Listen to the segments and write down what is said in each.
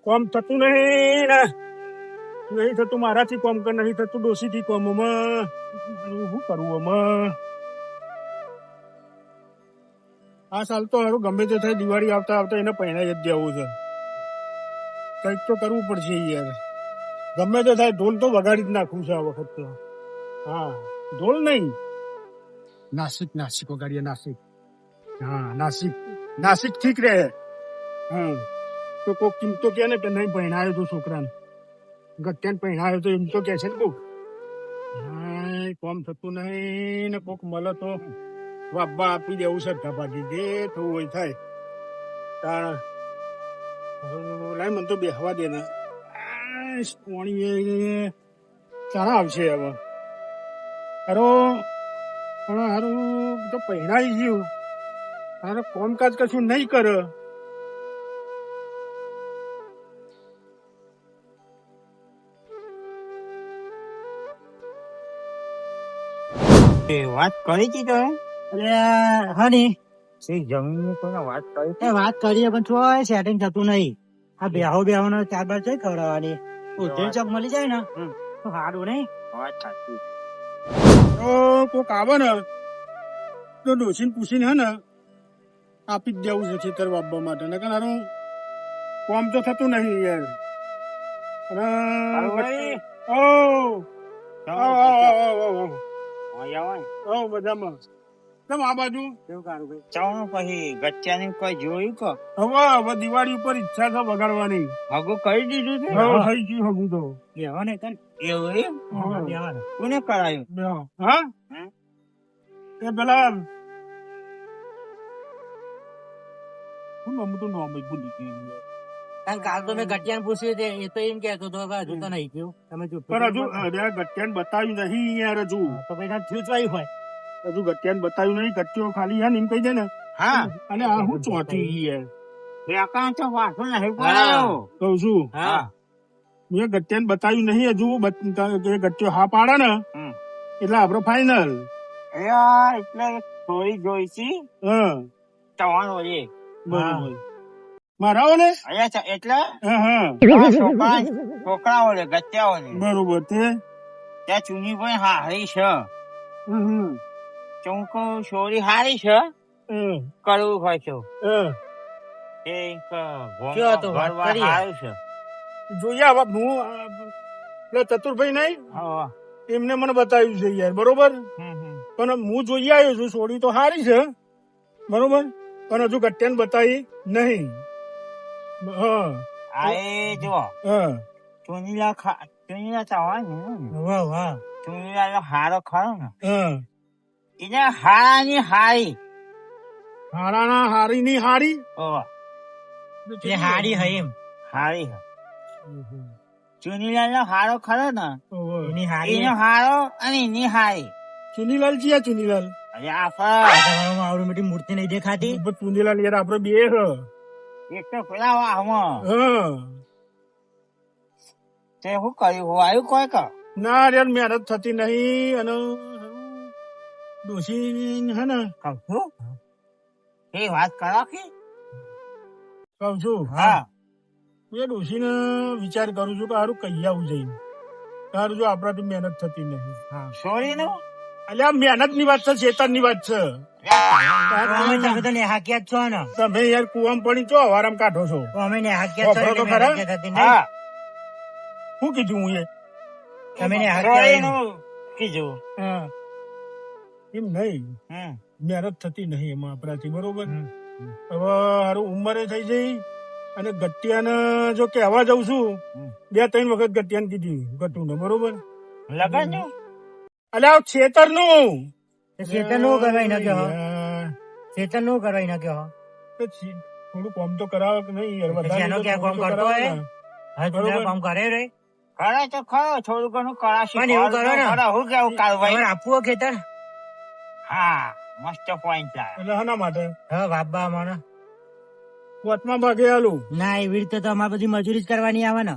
કોમ થતું નહીં ને નહીં થતું મારાથી કોમ કર નહીં થતું ડોશીથી કોમ શું કરવું આમાં આ સાલ તો હારું ગમે તે થાય દિવાળી આવતા આવતા એને પહેણાઈ જ દેવું છે કંઈક તો કરવું પડશે યાર ગમે તે થાય ઢોલ તો વગાડી જ નાખવું છે આ વખત તો હા ઢોલ નહીં નાસિક વગાડીએ નાસિક હા નાસિક ઠીક રહે હા તો કોક કિંમત તો કે ને કે નહીં પહેણાયો તો છોકરાને ગત્યાને પહેણાયો તો એમ તો કે છે ને કોક હા કોમ થતું નહીં ને કોક મળે તો વાબ્બા આપી દેવું છે ધપાટી જે થવું હોય થાય તાણ લાય મને તો બેહવા દે ને કોણી ચાણા આવશે હવે હારું તો પહેણાઈ ગયું તારે કોમકાજ કશું નહીં કરે વાત કરી હતી તો હની જમીન વાત કરી વાત કરીએ પણ છો સેટિંગ થતું નહીં આ બેહો નો 4-5 જઈ ખવડાવવાની ઉધેર ચોક મળી જાય ને તો સારું નહીં વાત સાચી તો કોક આવે ને તો ડોસીને પૂછીને હે ને આપી જ દેવું છે ખેતર વાપવા માટે ને કારણ કોમ તો થતું નહીં યાર બધામાં કેમ આ બાજુ ચાવનું પછી ગચ્ચાની કોઈ જોયું કે હવે દિવાળી ઉપર ઈચ્છા છે વગાડવાની હગું કરી દીધું છે થઈ ગયું હગું તો બેહો ને તને એવું એમ બેહો કોને કરાયું હા એ પેલા હું નામ તો નામ ભૂલી ગયું કારણ કાલ તો મેં ગટિયાને પૂછ્યું તે એ તો એમ કહેતો હતો કે હજુ તો નહીં થયું તમે પણ હજુ ગટિયાને બતાવ્યું નહીં યાર હજુ તો પછી થયું જ હોય હજુ ગટિયાને બતાવ્યું નહીં ગટિયો ખાલી હે ને એમ કહી દે ને હા અને આ હું ચોટી યાર એકાંત તો વાંધો નહીં પડાયો કહું છું હા મેં ગટિયાને બતાવ્યું નહીં હજુ ગટિયો હા પાડે ને એટલે આપડે ફાઈનલ એટલે થોડી જોઈશી હા તમારો એ બરાબર મારાઓ ને એટલે છોકરાઓ ને ગચ્ચાઓ ને બરોબર તે ત્યાં ચૂની પણ હારી છે ચૌકો છોરી હારી છે કરવું હોય છે સારું છે જોઈએ હવે હું ચતુરભાઈ નહીં એમને મને બતાવ્યું છે યાર બરોબર પણ હું જોઈ આવ્યો છું છોડી તો હારી છે બરોબર પણ હજુ ગટ્યાને બતાવી નહીં ચુનીલા ચાવવા ચુનીલા હારો ખરો ને એને હારાની હારી હારાના હારી ની હારી હારી હે એમ હારી ચુનીલાલ હારો ખરો ને એની હારી એનો હારો અને એની હારી ચુનીલાલ છે ચુનીલાલ અરે આપડે આવડી મોટી મૂર્તિ નહીં દેખાતી ચુનીલાલ યાર આપડે બે એક તો પેલા વાહમાં તે શું કર્યું આવ્યું કોઈ કા ના યાર મહેનત થતી નહીં અને ડોશી હે ને એ વાત કરો કે કઉ છું હા એ ડોશી ને વિચાર કરું છું કે સારું કહી આવું જઈને સારું જો આપડાથી મહેનત થતી નહીં સોરી નું એટલે મહેનત ની વાત છે ચેતન ની વાત છે તમે યાર કુવામ પડી છો હવારામ કાઢો છો અમે તો ખરા શું કીધું હું એ તમે કીધું એમ નહીં મહેનત થતી નહીં એમાં આપડાથી બરોબર હવે હારું ઉંમરે થઈ જઈ અને ગટિયાને જો કહેવા જઉં છું 2-3 વખત ગટિયાને કીધી ગટું ને બરોબર લગન અલ્યા છેતર નું કરવાઈ નાખ્યો ચેતન નું કરવાઈ નાખ્યો થોડું કામ તો કરાવે કે નહીં કામ કરતો કામ કરે રે કરે તો ખરો થોડું ઘણું કરાશે પણ એવું કરો ને હું કેવું કારવાઈ આપવું ખેતર હા મસ્ત પોઈન્ટ એટલે હના માટે હા બાબા મને વચમાં ભાગે આલું ના એવી રીતે તો અમારે બધી મજૂરી જ કરવાની આવે ને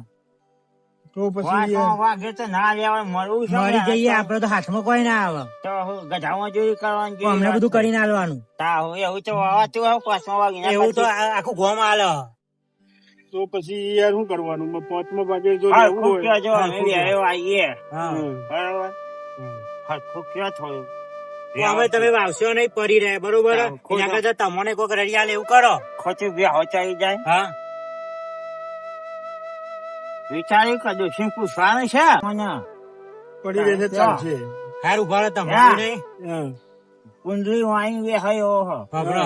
તો પછી વાગે તો ના લેવા મળવું છે મળી જઈએ આપડે તો હાથમાં કોઈ ના આવે તો ગધા મજૂરી કરવાની અમને બધું કરીને આલવાનું એવું તો વાવાતું હોય 5 વાગે એવું તો આખું ગોમ આલે તો પછી યાર શું કરવાનું? 5 વાગે જો હા, જવું ખૂબ હોય. કહેજો, અમે વેળે આવીએ. હા બરાબર? હા, ખૂબ કહેજો થોડું. હવે તમે વાવશો નહીં પડી રહે બરોબર હા, ખોટું. એના કરતા તમને કોઈક રડિયાલ એવું કરો. ખોટું વ્યાહો ચાલી જાય. હા વિચાર્યું કે દોશી પૂછવાનું છે મને. પડી રહેશે ચાલશે. સારું ભાડે તમારું નહીં હા. કુંડલી વાણી વેહાયો હો. ખબર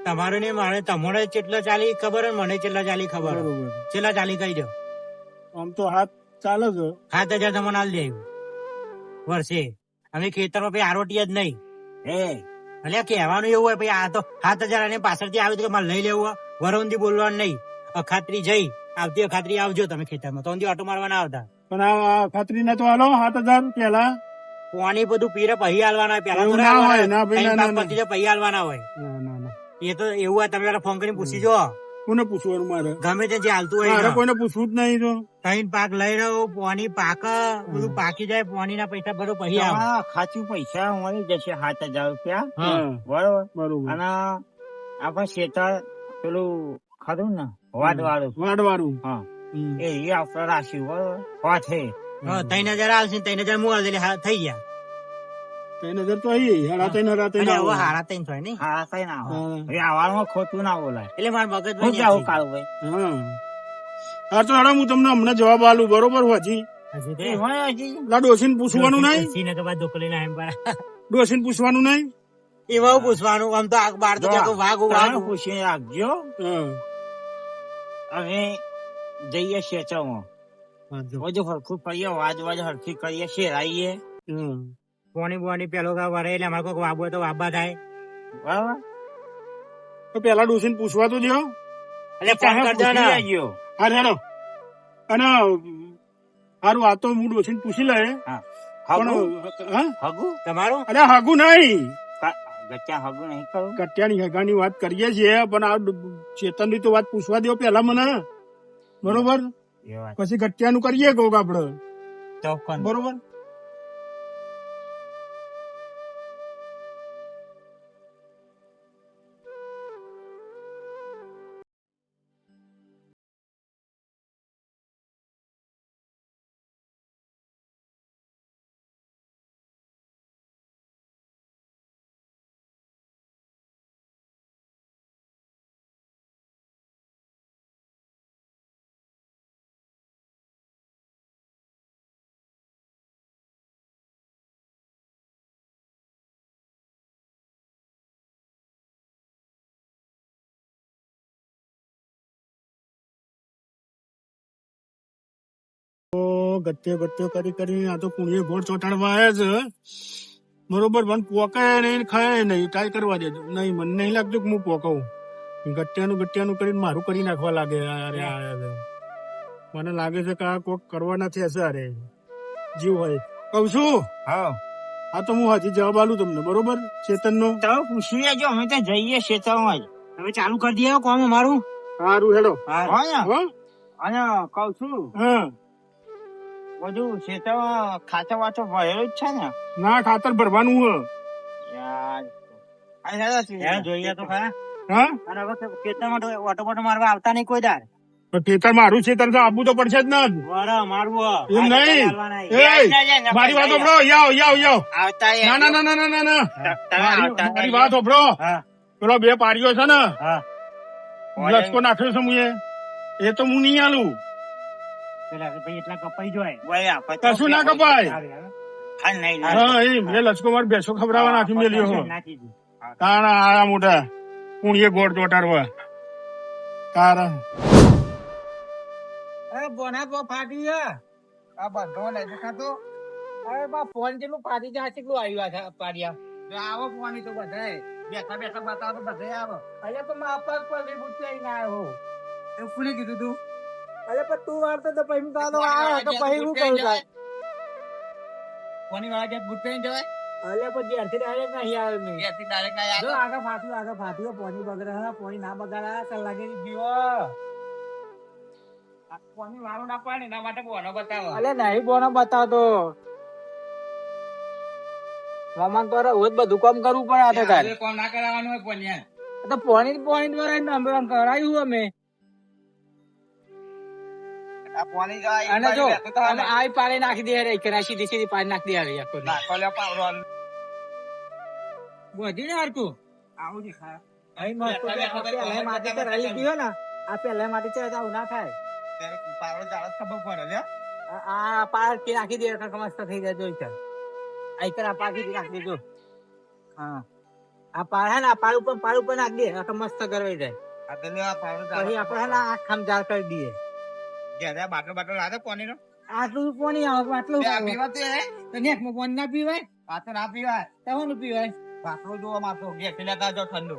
તમારું નહીં મારે તમારે કેટલા ચાલી ખબર હોય, મને કેટલા ચાલી ખબર હોય. બરોબર. કેટલા ચાલી કહી દો. આમ તો હાથ ચાલે છે. 7,000 તમને હાલ દે વર્ષે. અમે ખેતરમાં પછી આરોટી જ નહીં હે એટલે કહેવાનું એવું હોય પછી આ તો 7,000 અને પાછળથી આવ્યું તો મારે લઈ લેવું વરોંદી બોલવાનું નહીં. અખાત્રી જઈ આવતી અખાત્રી આવજો તમે ખેતરમાં તો આટો મારવાના આવતા. પણ આ ખાતરી ના તો હાલો 7,000 પેલા. પાણી બધું પીરે પછી હાલવાના હોય. પેલા એવું તો ના હાલવાના હોય, ના ભાઈ, ત્રણ ના, પાક ના, પતી જાય પછી હાલવાના હોય. ના. એ તો એવું હોય તમે ફોન કરીને પૂછી જો કોને પૂછવાનું મારે? ગમે તે જે હાલતું મારે હોય કોઈને પૂછવું જ નહીં તો. ત્રણ પાક લઈ રહ્યો પાણી પાક બધું પાકી જાય પાણી ના પૈસા બધું પછી આવે. તમારા ખાચું પૈસા મળી જશે 7,000 રૂપિયા. હા. બરોબર. બરોબર. અને આપણે શેતર પેલું ખરું ને વાડવાળું. વાડવાળું. હા, એ આપણે રાખ્યું. બરોબર. વાત હે. 3,000 આવશે 3,000 હું હાલ એટલે થઈ ગયા. 3,000 તો અહીં હાડા 3,000 એટલે હવે હારા 3 થાય ને હા, કઈ ના હોય. હા. હવે આવવાનું ખોટું ના બોલાય. એટલે મારા મગજ હું જાઉં કાળુભાઈ. હા તો હાડા હું તમને હમણાં જવાબ આલું બરોબર હજી. એ હોય હજી. ડોસીને પૂછવાનું નહીં. ડોસીને પૂછવાનું નહીં. એવા પૂછવાનું આમ તો આગ બાર તો ક્યાંક વાઘ તમે વાઘ પૂછીને રાખજો. હા. અમે જઈએ શેતરમાં. બધું હરખું કરીએ, વાજ હરખી કરીએ, શેરાઈએ. હા. પોણી બોણી પેલો વરે એટલે અમારે કોઈ વાબો તો વાબા થાય. બરાબર. તો પેલા ડોસીને પૂછવા તો દો. એટલે ફોન તમે કરજો પૂછી ને. લેજો. હા હેડો. અને હારું આ તો હું ડોસીને પૂછી લે. હા. પણ હગું? હા હગું? તમારું અરે હાગું નહીં. ગચ્ચા હગું નહીં કરું. કટ્યાની હગાની વાત કરીએ છીએ પણ આ ચેતનની તો વાત પૂછવા દો પેલા મને. બરોબર. એ વાત પછી ગટ્યાનું કરીએ કોક આપડે. ચોક્કસ. બરોબર. ગત્યો કરી આ તો કુણીએ ગોળ ચોટાડવા આવ્યા છે. બરોબર. પણ પોકાય નહીં ખાય નહીં ટ્રાય કરવા દેજો. નહીં મને નહીં લાગતું કે હું પોકાવું. ગટ્યાનું કરીને મારું કરી નાખવા લાગે. અરે મને લાગે છે કે આ કોક કરવાના છે અરે જીવ હોય કઉ છું. હા. આ તો હું હજી જવાબ આલું તમને. બરોબર. ચેતનનો તમે પૂછી લેજો, અમે તો જઈએ શેતરમાં જ. તમે ચાલુ કરી દે કોમ અમારું. સારું હેડો. હોય ને? હો? અને કઉ છું હા. બધું શેતરમાં ખાતર વાતો ભરેલું જ છે ને? ના ખાતર ભરવાનું હ. યાર. આ હેડા છે. ત્યાં જોઈએ તો ખરા. હા. અને હવે ખેતરમાં તો ઓટો બોટો મારવા આવતા નહીં કોઈ દાર. તો ખેતર મારું ખેતર તો આપવું તો પડશે જ ને. વરા મારવું એમ નહીં. મારી વાત સાંભળો. યાવ. આવતા ના ના ના ના ના ના. તમે આવતા મારી વાત સાંભળો. હા પેલો 2 પારીઓ છે ને હા લસકો નાખ્યો છે હું એ તો હું નહીં આલું. પેલા ભાઈ એટલા કપાઈ જોય. ભાઈ આપણે તો કશું ના કપાય. હા, નહીં હા એ મેં લસકો મારી બેસો ખવડાવવા નાખી મેલ્યો હો. નાખી દીધું. તારા આયા મોટા કુણીએ ગોળ ચોટાડવા તારા. અરે બોના તો ફાટી ગયા. આ બંધો લઈ દેખાતો. અરે બા ફોન જેટલું ફાટી જાય કેટલું આવ્યું છે પાડિયા. જો આવો ફોન તો બધાય બેઠા બેઠા બતાવો તો બધાય આવો. અરે તો માપા પર બુટ્ટી ના આવ્યો. એવું કોને કીધું તું? અરે પણ તું વાળતો તો પછી તારો આવે તો પછી હું કરું તાર. કોની વાળા કે બુટ પહેરી જવાય? અરે પણ ઘેરથી ડાયરેક્ટ નહીં આવે મેં. ઘેરથી ડાયરેક્ટ નહીં આવે. જો આગળ ફાટ્યું પોણી બગડે પોણી ના બગાડા કલ લાગે જીવો. પોણી વાળું ના પડે એના માટે બોનો બતાવો. અલે નહીં બોનો બતાવતો. મામા તો રોજ બધું કામ કરવું પડે આ તો તારે. કોમ ના કરાવવાનું હોય પોણી. તો પોણી દ્વારા અમે કરાયું અમે. આ પાણી જાય અને જો અને આ પાણી નાખી દે રે કે સીધી સીધી પાણી નાખી દે રે આખો નાખો લે પાવડો બોધી ને હરકું આવું જ ખા અહીં મસ્ત પેલા માટી તો રલી ગયો ને આ પેલા માટી છે આવું ના થાય ત્યારે પાવડો જાળો ખબર પડે લે આ પાર કે નાખી દે એટલે મસ્ત થઈ જાય જોઈ છે આ કર આ પાકી નાખી દેજો હા આ પાર હે ને આ પાર ઉપર નાખી દે એટલે મસ્ત કરવાઈ જાય આ તો લે આ પાવડો પછી આપણે હે ને આ ખમજાર કરી દઈએ ગયા બાટલો બાટલો લાદે પાણીનો આટલું પાણી આવે આટલું પીવાતું હે તો નેકમાં પાણી ના પીવાય પાછો ના પીવાય તવાનું પીવાય બાટલો જોવા મારતો ગેસ લેતા જો ઠંડુ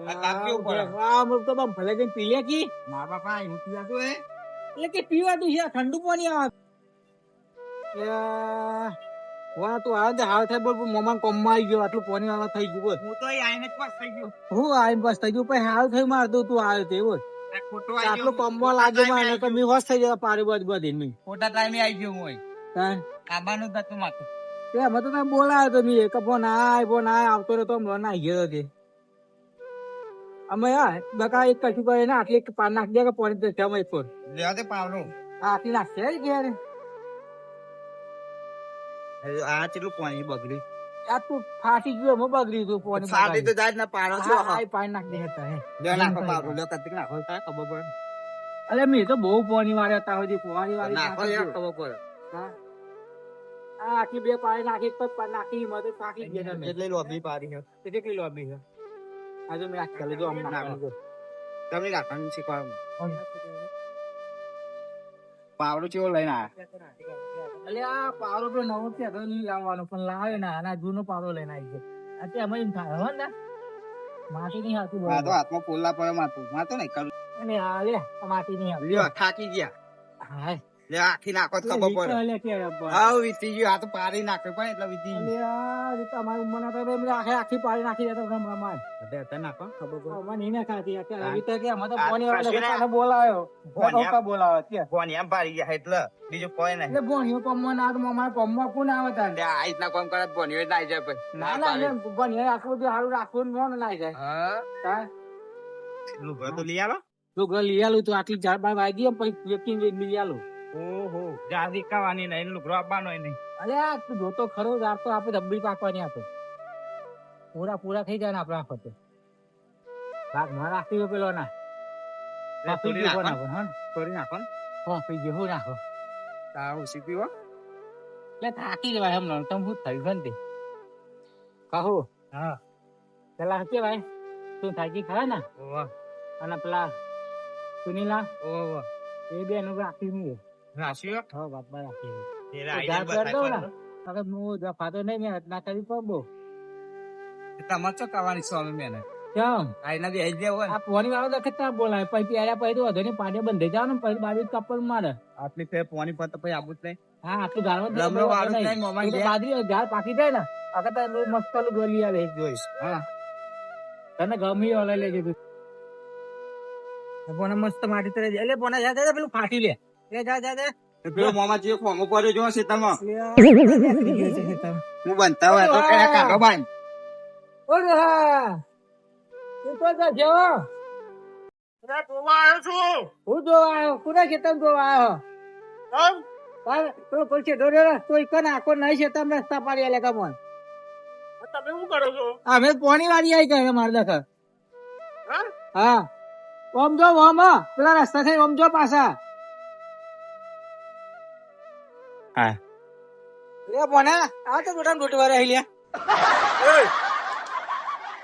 આ તાપ કેવું પડે આ મુક તો બમ ભલે જઈને પી લે કી ના બાપા એવું પીવાતું હે એટલે કે પીવાતું છે ઠંડુ પાણી આવે વાહ તું આવે હાવ થાય બોલ મોમાં કોમમાં આવી ગયો આટલું પાણી વાળા થઈ ગયું બોલ હું તો આઈને જ પાસ થઈ ગયો હું આઈને બસ થઈ ગયું પછી હાવ થઈ મારતું તું આવ્યો તે બોલ આ ખોટો આટલું કોમમાં લાગે મને તો મી હોશ થઈ જવા પારી બધી મી ખોટા ટાઈમે આવી ગયો હું કાં આબાનું થતું માથું તે અમે તો તને બોલાયો તો મી કે ફોન આય આવતો રહ્યો તો મને નાઈ ગયો તે અમે હા બકા એક કશું કરે ને આટલી પાન નાખી દે કે પાણી તો જમે ફોન લેવા દે પાવડો આટલી નાખશે ઘેર આ કેટલું પાણી બગડ્યું આ તું ફાટી ગયો એમાં બગડી તું પાણી ફાટી તો જાય ને પાડો છો પાણી નાખ દે હતા હે લે નાખો પાવડો લે કતિક નાખો કાય ખબર પડે અલે મી તો બહુ પાણી વાળ્યા હતા હજી પાણી વાળી નાખો યાર ખબર પડે હા આ આખી બે પાણી નાખી તો નાખી મત ફાટી ગયા તમે એટલે લોબી પાડી છે તે કેટલી લોબી છે આજે મેં આ ચાલે જો આમ નાખવાનું તમને નાખવાનું શીખવાનું પાવડો કેવો લઈને આયા અલે આ પાવડો તો નવો છે તો નહીં લાવવાનો પણ લાવે ના આના જૂનો પાવડો લઈને આવી ગયો અત્યારે અમે થાય હો ને માટી નહીં આવતી આ તો હાથમાં પોલા પડે માતો નહીં કરું અને આ લે માટી નહીં આવતી લ્યો થાકી ગયા હા લે આખી નાખો તો ખબર પડે લે કે રબ્બા હાવ વીતી ગયું આ તો પાડી નાખ્યો પણ એટલે વીતી ગયું અલે આ તમારી ઉંમરના તો એમ આખી પાડી નાખી દેતો રમાય અત્યારે નાખો ખબર પડે મને નહીં ખાતી અત્યારે આવી તો કે અમે તો ફોની વાળા બોલાયો બોલાવો ત્યાં ફોન એમ પાડી ગયા એટલે બીજું કોઈ નહીં એટલે ભણ્યો પમ્મો ના તો મારા પમ્મો કોણ આવે તાર આ રીતના કામ કરે ભણ્યો જ આવી જાય પછી ના ના એમ ભણ્યો આખું સારું રાખવું ન લાઈ જાય હા હા લુગડો તો લઈ આવો તો ઘર લઈ આલું તો આટલી ઝાડ બાર વાગી દે પછી વ્યક્તિ લઈ આલું ઓહો જાદી કાવાની નહીં લુગડો આપવાનો નહીં અરે આ તું જોતો ખરો રાત તો આપણે ડબ્બી પાકવાની આપે પૂરા થઈ જાય ને આપડે આખો તો ભાગ માં રાખી પેલો ના થોડી પી ગયો નાખો હા થોડી નાખો હા પી ગયો હું નાખો તાવ ઓછી પીવો એટલે થાકી જવાય એમ તમે શું થયું છે ને તે કહો હા પેલા કે ભાઈ તું થાકી ખરા ને ઓવા અને પેલા સુનીલા ઓવા એ બે નું રાખી હું રાશિયો હા બાપા રાખી તેરા યાદ આઈડિયા કર દઉં ને બતાય અગર હું દફાતો નહીં મેં ના કરી પડબો તમાર ચો કાવાની સ્વામી મેને કેમ આઈના દે આઈ હોય આ પોની વાળો દખત બોલાય પછી પ્યારા પછી તો વધુ ને પાડે બંધ જાવ ને પછી બાજુ કપલ મારે આટલી ફેર પોની પર તો પછી આબુ જ નહીં હા આટલું ગાળવા લમણો વાળું જ નહીં મોમાં ગયા. બાજરી ઝાડ પાકી જાય ને અગર તો મસ્ત ગોલી આવે જોઈશ હા તને ગમી ઓલે લેજો તું પોને મસ્ત માટી તરે એટલે પોને જા જા પેલું ફાટી લે એ જા પેલો મોમાં જે ફોમો પડ્યો જો સીતામાં હું બનતા હોય તો કયા કાઢો બાઈ ઓરે હા તું તો જા જો અરે જોવા આવ્યો છું હું જો આયો કુના ખેતમ જો આયો કેમ? પણ તો પછી ડોરે કોઈ કન આકો નહીં છે તમે રસ્તા પાડી આલે કમોન તમે શું કરો છો અમે પોણી વાળી આવી ગઈ માર દખર હા હા ઓમ જો ઓમ પેલા રસ્તા થઈ ઓમ જો પાછા હા લે પોના આ તો મોટા મોટી વાર આવી લે એ,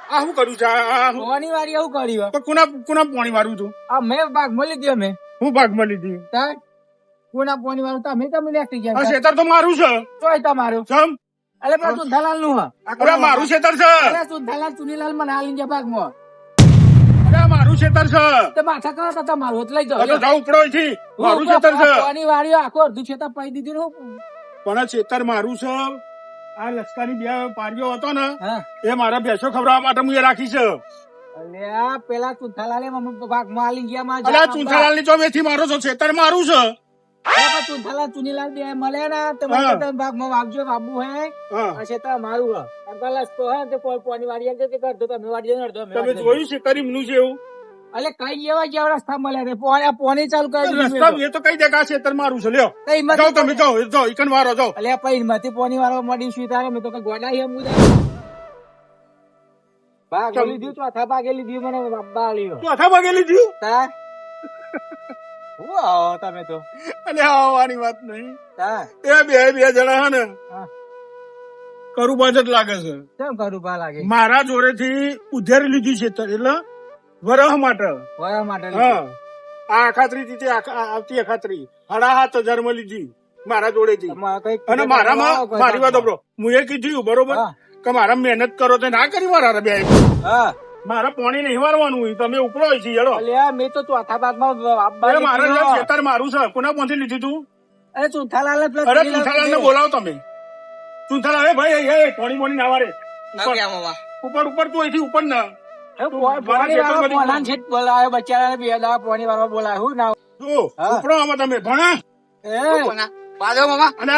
આ શું કર્યું છે આ શું? પોણી વાળી આવું કર્યું તો કુના કુના પાણી વાળું છું આ મેં ભાગ મળી ગયો મેં હું ભાગમાં લીધી તાર કોના પોણી વાળું તમે લેખી આ ગયા ખેતર તો મારું છે ચોય તમારું સમ અલે પેલા તું દલાલ નું અરે મારું ખેતર છે અરે તું દલાલ ચુનીલાલ મને હાલી ગયા ભાગમાં અરે મારું ખેતર છે તો માથા કરો તો તમારું હોત લઈ આ તો જાઓ જાવ ઉપડો અહીંથી મારું ખેતર છે પોણી વાળી આખો અડધું ખેતર પાઈ દીધું ને પણ ખેતર મારું છે આ લશ્કરી બે પારીઓ હતો ને હા એ મારા ભેંસો ખવડાવવા માટે હું એ રાખી છે અલે આ પેલા ચુંથાલાલે મમ્મી ભાગમાં હાલી ગયા માં અરે ચુંથાલાલ ની ચોમેથી મારો છો ખેતર મારું છે ચુંથાલાલ ચુનીલાલ બે મળે ને તો હા. ભાગમાં વાગજો બાબુ હે હા આ ખેતર મારું હે ગલસ તો હે તે પોણી વાળી આવી જતી કરતો તમે વાળી જઈને અડધો અમે તમે વાળી જોયું છે કરીમનું છે એવું એટલે કઈ એવા કેવા રસ્તા મળ્યા છે પોણી ચાલુ કરી રસ્તા એ તો કઈ જગ્યા છે તર મારું છે લ્યો જાઓ તમે જાઓ ઈકન વારો જાઓ એટલે પછી માંથી પોણી વાળો મળી શું તારે મેં તો કઈ ગોડા એમ ભાગ લીધું ચોથા ભાગે લીધું મને બાબા લ્યો ચોથા ભાગે લીધું તાર હું આવો તમે તો અને આવવાની વાત નહીં તાર એ બે જણા હે ને હા. કરું બજેટ લાગે છે કેમ કરું ભા લાગે મારા જોડે થી ઉધારી લીધી છે એટલે વરહ માટે વયા માટે હા આ અખાત્રી થી આવતી અખાત્રી 7,500 માં લીધી મારા જોડે થી અને મારામાં મારી વાત સાંભળો હું એ કીધું બરોબર કે મારા મહેનત કરો તો ના કરી મારા બે હા મારા પાણી નહીં વારવાનું હોય તમે ઉપડો છે હેડો અલ્યા મેં તો ચોથા ભાગમાં મારા ખેતર મારું છે કોના પહોંચી લીધું તું અરે ચૂંથાલાલ અરે ચૂંથાલાલ ને બોલાવો તમે ચૂંથાલાલ એ ભાઈ એ પાણી મોની ના વારે ઉપર તું અહીંથી ઉપર ના બોલાયો બચારા બે દા પાણી વાળવા બોલાય હું ના ઉપડો આમાં તમે ભણા અને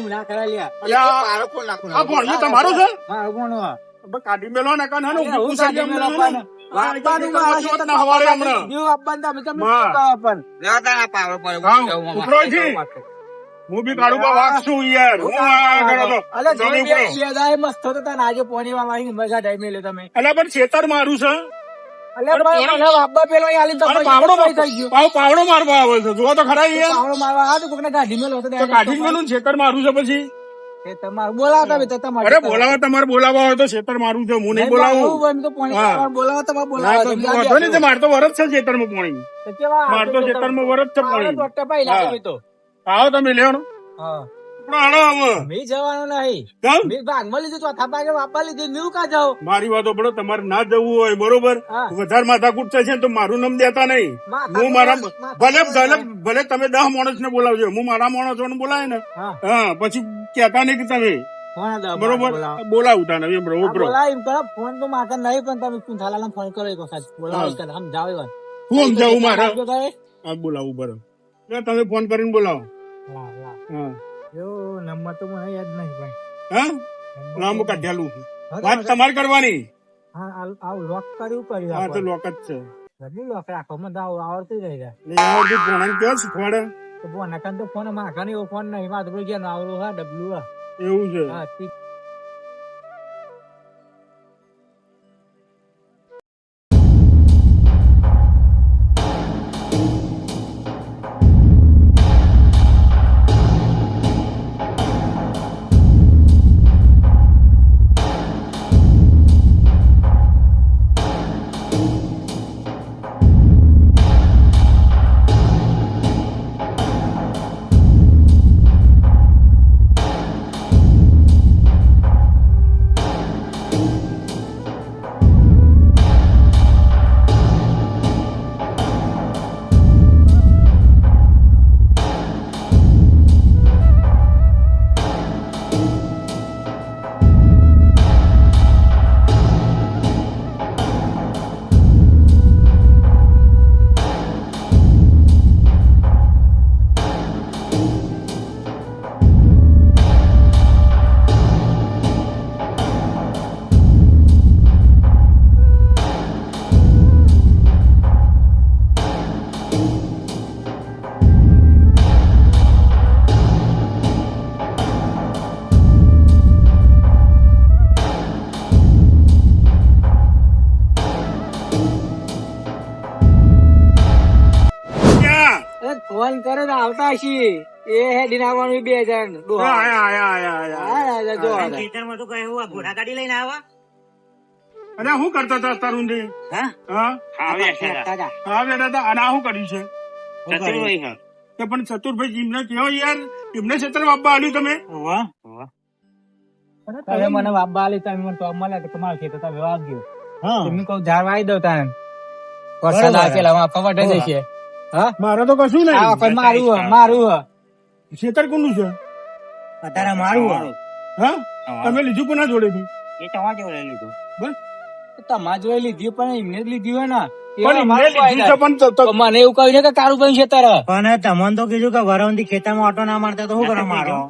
ના કરા લ્યા આ ભણ્યું તમારું છે હા કોનો કાઢી મેલો ને કાન હે હું બી કાઢું વાગ છું યાર મસ્ત આજે પોણી વાળી મજા ટાઈમે લે તમે એટલે પણ ખેતર મારું છે પાવડો મારવા આવે છે જોવા તો ખરા પાવડો મારવા આવે કોઈને કાઢી મેલો કાઢી મેલું ખેતર મારું છે પછી તમારે બોલાવતા તમારે અરે બોલાવા તમારે બોલાવવા હોય તો ખેતર મારું છે હું નહીં બોલાવું બોલાવો તમારે બોલાવો મારે તો વરસ છે ખેતર માં પાણી મારે તો ખેતર માં વરસ છે પાણી આવો તમે લેવાનો મેં જવાનું નહીં મેં ભાગમાં લીધું ચોથા ભાગે વાપા લીધું મેં કા જાઉં મારી વાતો પડો તમારે ના જવું હોય બરોબર વધારે માથાકૂટ છે તો મારું નામ દેતા નહીં હું મારા ભલે તમે 10 માણસ ને બોલાવજો હું મારા માણસો ને બોલાય ને હા પછી કેતા નહીં કે તમે બરોબર બોલાવતા નહીં બરોબર ફોન તો માતા નહીં પણ તમે ચૂંથાલાલ ફોન કરો બોલાવો જાવ હું સમજાવું મારા બોલાવું બરોબર તમે ફોન કરીને બોલાવો નંબર તો મને યાદ નહીં ભાઈ હા નામ કાઢેલું વાત તમારે કરવાની લોક કર્યું હા તો લોક જ છે લોક રાખો મને આવડતું જ રહી કેવું શીખવાડે તો ફોન માખા એવો ફોન નહીં મારું જ્યાં આવડું હા ડબલું એવું છે હા ફોન કરે તો આવતા છીએ એ હેડી નાખવાનું 2000 અને શું કરતા હતા તરુણ અને શું કર્યું છે પણ ચતુરભાઈ એમને કેવો યાર એમને ક્ષેત્ર બાબા આલ્યું તમે મને બાબા આલી તમે મને તો મળે તો તમારું ખેતર તમે વાગ્યો તમે કહું ઝાડ વાવી દો તારે વરસાદ આપેલા ફવટ જશે મારે તો કશું નહીં મારું ખેતર કોનું છે અત્યારે મારું હા તમે લીધું કોના જોડે થી એ તમારે જોડે લીધું બસ તમારે જોડે લીધી પણ એમને જ લીધી હોય ને પણ મને એવું કહ્યું છે કે તારું કઈ ખેતર પણ તમને તો કીધું કે વરવંતી ખેતરમાં ઓટો ના મારતા તો શું કરવા મારો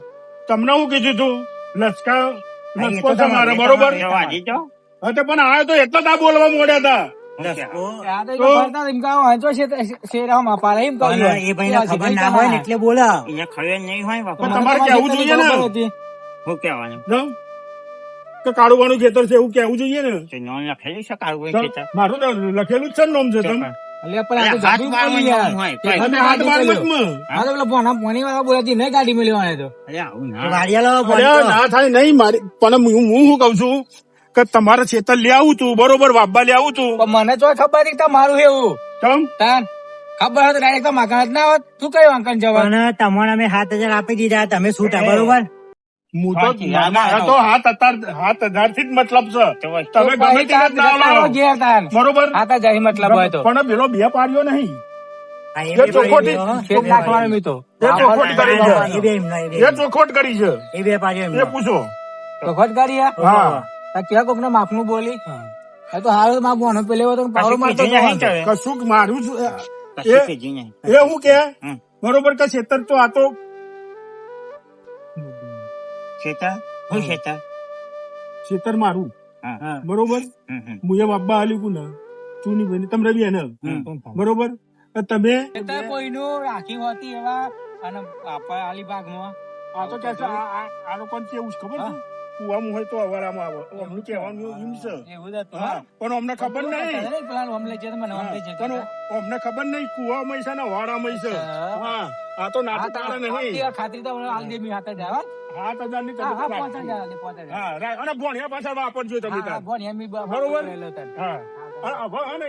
તમને હું કીધું તું લસકો છે મારે બરોબર વાજી જાઓ હા તો પણ આ તો એટલા જ બોલવા મોડ્યા હતા દસકો. આ તો જો ફરતા એમ કહો, વાંચો છે તો શેરામાં પાડે એમ કહ્યું. પણ એ ભાઈને ખબર ના હોય ને એટલે બોલે. એને ખબર નહીં હોય બાપા. પણ તમારે કેવું જોઈએ ને. શું કહેવાનું? જો, કે કાળુબાનું ખેતર છે એવું કેવું જોઈએ ને. તે નોન લખેલું છે કાળુભાઈ તો ખેતર? મારું તો લખેલું જ છે ને નામ છે તમે. અલ્યા પણ આ તો હાથ જબરું બારમાં બોલી યાર. નામ હોય. તમે હાથ બાર મતમાં. આ તો પેલા પોણી વાળા બોલાતી નહીં ગાડી મેળવવાને તો. અરે આવું તો ના. વાડિયાલો અરે બોલતો. ના થાય નહીં મારી પણ હું શું કઉ છું કે તમારે ખેતર લઈ આવું તું બરોબર વાપવા લઈ આવું તું પણ મને તો ખબર હતી કે તમારું એવું તમ તાન ખબર હોય તો ડાયરેક્ટ માગણ જ ના હોત. શું કયું અંકલ જવા પણ તમને અમે 7,000 આપી દીધા, તમે છૂટા બરોબર. હું તો સાચી વાત. મારા તો 7,000 થી જ મતલબ છે તો વસ્તુ તમે ગમે તે રીત ના લાવો. ઘેર તાન બરોબર આ તો જાય મતલબ હોય તો પણ પેલો બે પાડ્યો નહીં હા, એ એ બે ચોખોટી પાડ્યો, ખેત નાખવાનું મી તો એ ચોખોટ કરી છે એ બે એમના, એ બે એ ચોખોટ કરી છે એ બે પાડ્યો એ એમનો. પૂછો તો ખોટ કરી હા ક્યાં કોક ને માફનું બોલી એ તો હારું માફ બોનો પેલે તો પાવડો મારતો કીધું નહીં હતો. તો. કશુંક મારું છું કશું કીધું નહીં. એ હું કે હમ. બરોબર કે ખેતર તો આ તો ખેતર? શું ખેતર? ખેતર મારું હા. બરોબર હમ, હમ. હું એ બાબા હાલ્યું કુ ને તું ની બની તમે રવિ ને બરોબર તો તમે એ તો કોઈનું રાખી હોતી એવા અને આપા અલીબાગમાં આ તો કે છે આ લોકો કેવું છે ખબર છે કુવામાં હોય તો અવારામાં આવે અમને કહેવાનું એમ છે એવું જ હતું હા પણ અમને ખબર નહીં પેલા અમલે છે તો મને અમલે છે પણ અમને ખબર નહીં કુવામાં છે ને અવારામાં છે હા આ તો નાટક તારે નહીં ખાતરી તો હાલ દે મી હાથે જાય 7,000 ની હા તમે હા 5,000 હા રાઈટ અને ભણ્યા પાછળ વાપરજો તમે હા તાર. બોન એમી બરોબર. રહેલો તને હા અને હવે હે ને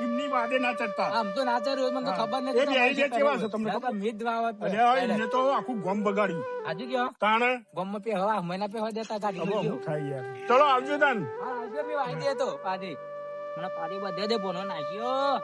એમની વાદે ના ચડતા આમ તો નાચર રોજ મને તો ખબર એ બે આઈડિયા કેવા છે તમને ખબર? મિત વાવત અલ્યા એને તો આખું ગમ બગાડ્યું આજુ કયો તાણે ગમ પે હવા મહિના પે હોય દેતા ગાડી હવે લઈ હું થાય યાર ચલો આવજો તાન હા આજુ મી વાઈ દે તો પાડી મને પાડી બધે દે બોનો નાખ્યો